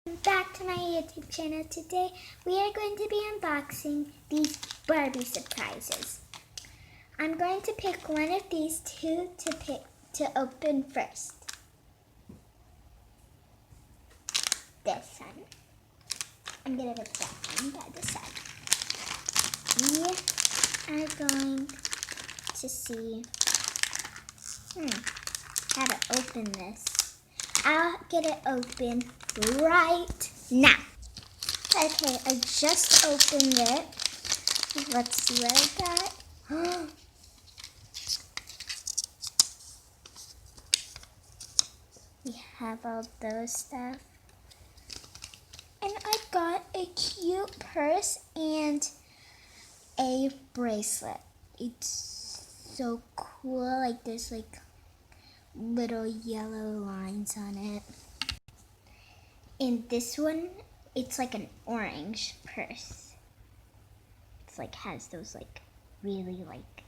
Back to my YouTube channel. Today we are going to be unboxing these Barbie surprises. I'm going to pick one of these two to open first. This one. I'm going to put that one by the side. We are going to see how to open this. I'll get it open right now. Okay, I just opened it. Let's see what I got. We have all those stuff. And I got a cute purse and a bracelet. It's so cool. Like there's like little yellow lines on it. And this one, it's like an orange purse. It's like has those like really like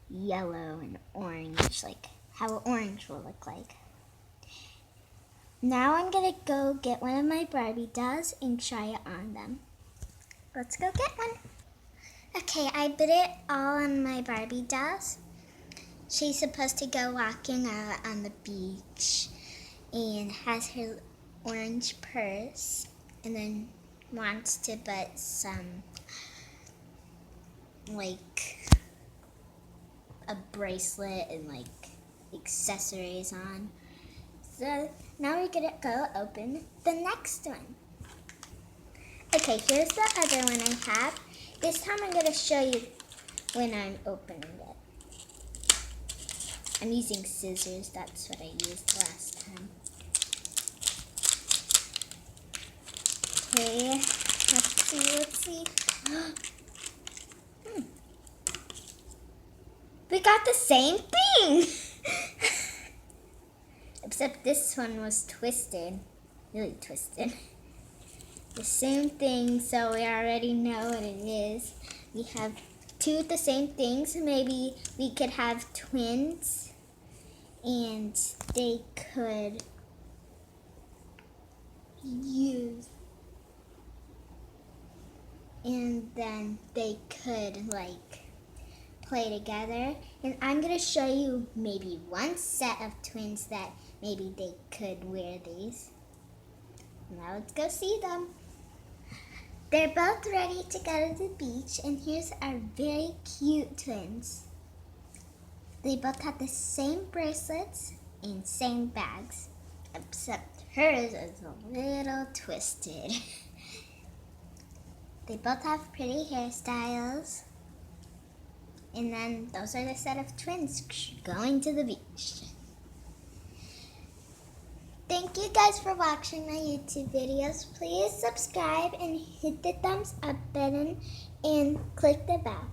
yellow and orange, like how orange will look like. Now I'm gonna go get one of my Barbie dolls and try it on them. Let's go get one. Okay, I put it all on my Barbie dolls. She's supposed to go walking out on the beach and has her orange purse and then wants to put some like a bracelet and like accessories on. So now we're gonna go open the next one. Okay, here's the other one I have. This time I'm gonna show you when I'm opening it. I'm using scissors, that's what I used last time. Okay, let's see. We got the same thing! Except this one was twisted, really twisted. The same thing, so we already know what it is. We have two of the same things. Maybe we could have twins and they could use, and then they could like play together. And I'm gonna show you maybe one set of twins that maybe they could wear these. Now let's go see them. They're both ready to go to the beach, and here's our very cute twins. They both have the same bracelets and same bags, except hers is a little twisted. They both have pretty hairstyles. And then those are the set of twins going to the beach. Thank you guys for watching my YouTube videos. Please subscribe and hit the thumbs up button and click the bell.